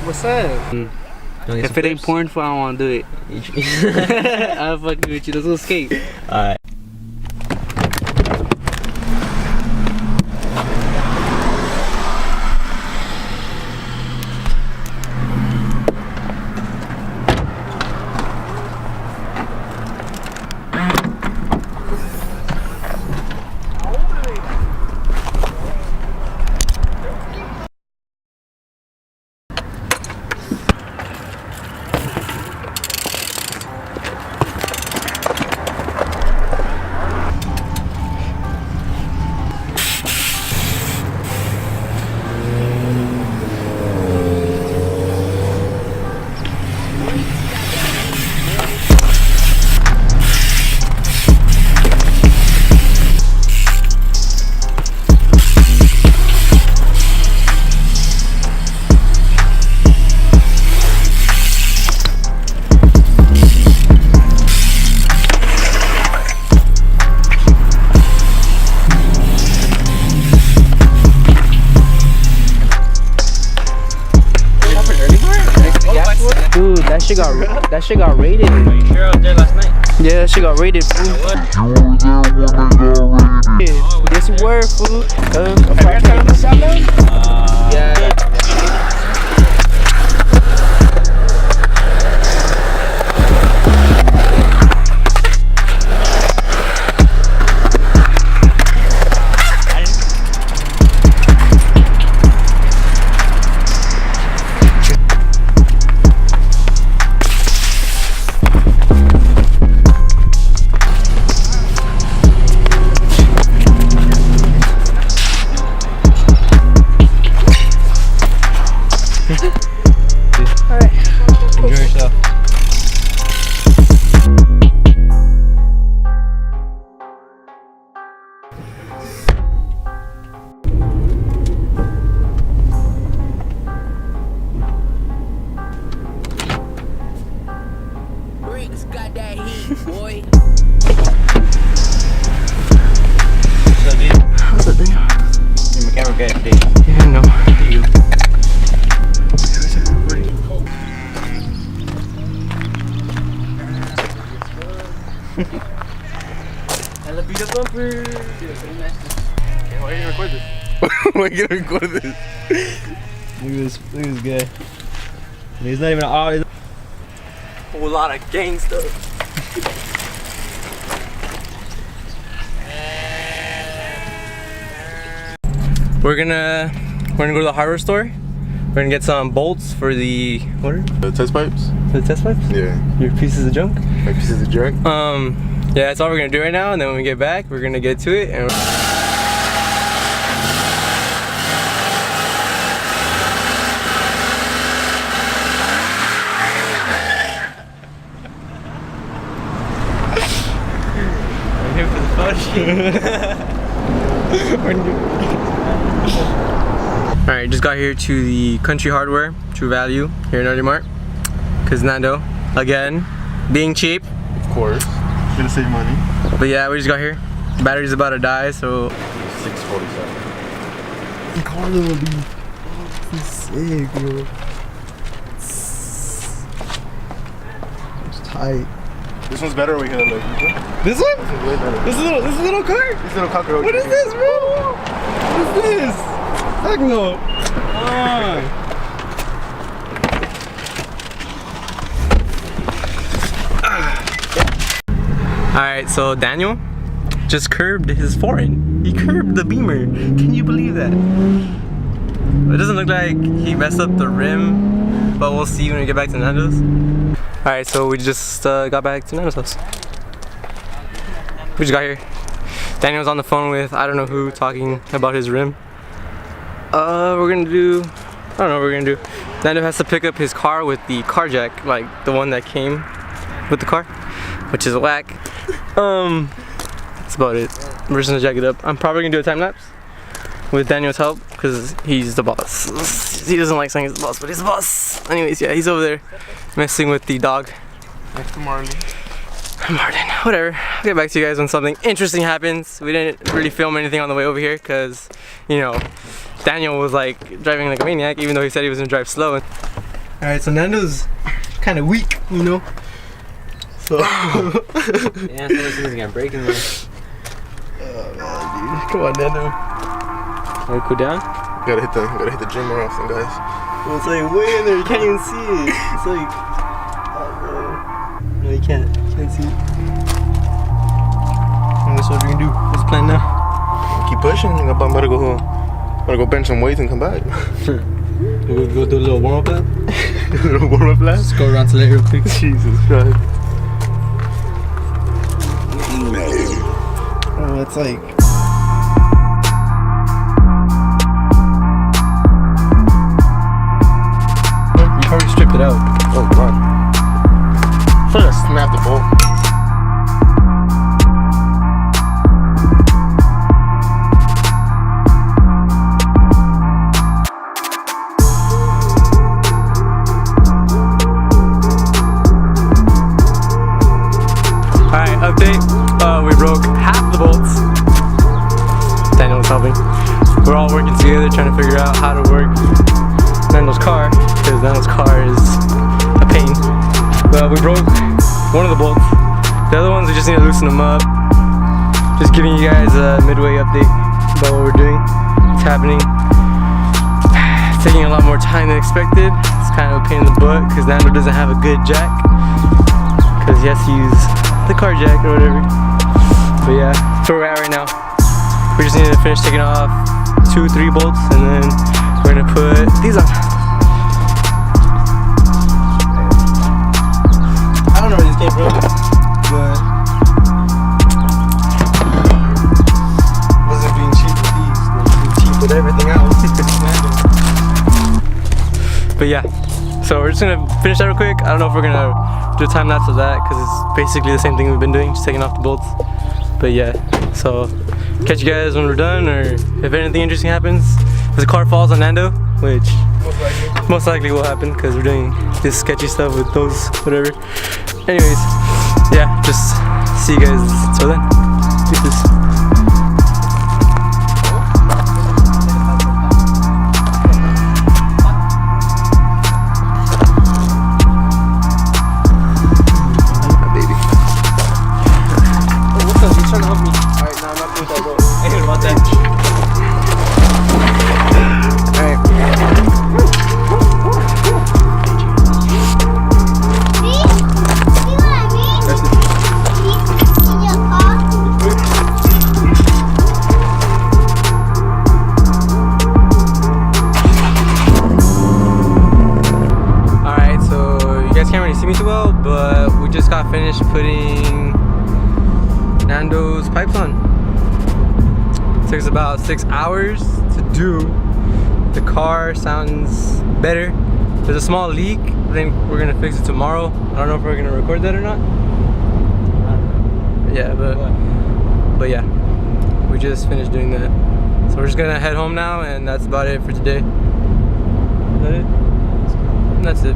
What's up? If it ain't porn, I don't want to do it. I'll fuck with you. Let's go skate. Alright. Dude, that shit got rated. Are you sure I was there last night? Yeah, that shit got rated, fool. Yes, you were, fool. Yeah. Alright. Enjoy yourself. Bricks got that heat, boy. What's up, dude? What's up, Daniel? You're my camera guy today. Yeah, I know. You. Hella beat up bumper. Why are you gonna record this? Why are you gonna record this? Look at this guy. He's not even an Whole lot of gang stuff. We're gonna go to the hardware store. We're gonna get some bolts for the The test pipes? for the test pipes. Yeah. Your pieces of junk. Like pieces of junk? Yeah, that's all we're gonna do right now, and then when we get back, we're gonna get to it. And I'm here for the photo. Alright, just got here to the Country Hardware, True Value, here in Artie Mart. Cause Nando, again, being cheap. Of course. Gonna save money. But yeah, we just got here. Battery's about to die, so 647. The car will be sick, bro. It's tight. This one's better or we can like this one? This is way better. This little car? This little cockroach. What is this, bro? What is this? Heck no. Alright, so Daniel just curbed his foreign. He curbed the Beamer. Can you believe that? It doesn't look like he messed up the rim, but we'll see when we get back to Nando's. Alright, so we just got back to Nando's house. We just got here. Daniel's on the phone with I don't know who talking about his rim. We're gonna do, I don't know what we're gonna do. Nando has to pick up his car with the car jack, like the one that came with the car, which is whack. That's about it. We're just gonna jack it up. I'm probably gonna do a time lapse with Daniel's help because he's the boss. He doesn't like saying he's the boss, but he's the boss. Anyways, yeah, he's over there messing with the dog. Next to Marley. Martin, whatever. I'll get back to you guys when something interesting happens. We didn't really film anything on the way over here because, you know, Daniel was like driving like a maniac even though he said he was gonna drive slow. Alright, so Nando's kind of weak, you know? So. Yeah, so this is gonna break in there. Oh man, dude. Come on, Nando. Wanna cool down? Gotta hit the gym more often, guys. Well, it's like way in there, you can't even see it. It's like, oh no. No, you can't see it. And that's what we're gonna do. What's the plan now? Keep pushing. I'm about to go bench some weights and come back. We'll go do a little warm-up lap. A little warm-up lap. Just go around to it real quick. Jesus Christ. Oh, it's like. You already stripped it out. Oh God. I feel like I snapped the bolt. Alright, update. We broke half the bolts. Daniel was helping. We're all working together trying to figure out how to work Daniel's car, because Daniel's car is a pain. But we broke one of the bolts. The other ones we just need to loosen them up. Just giving you guys a midway update about what we're doing. It's happening. It's taking a lot more time than expected. It's kind of a pain in the butt because Daniel doesn't have a good jack. Because he has to use the car jack or whatever. But yeah, that's where we're at right now. We just need to finish taking off 2-3 bolts and then we're gonna put these on. I don't know where this came from, but wasn't being cheap with these, being cheap with everything else. But yeah, so we're just gonna finish that real quick. I don't know if we're gonna do a time lapse of that because it's basically the same thing we've been doing, just taking off the bolts. But yeah, so catch you guys when we're done, or if anything interesting happens. If the car falls on Nando, which most likely will happen because we're doing this sketchy stuff with those, whatever. Anyways, yeah, just see you guys till then. Deuces. Finished putting Nando's pipes on. It took us about 6 hours to do. The car sounds better. There's a small leak. I think we're gonna fix it tomorrow. I don't know if we're gonna record that or not. Yeah, but yeah, we just finished doing that. So we're just gonna head home now, and that's about it for today. Is that it? And that's it.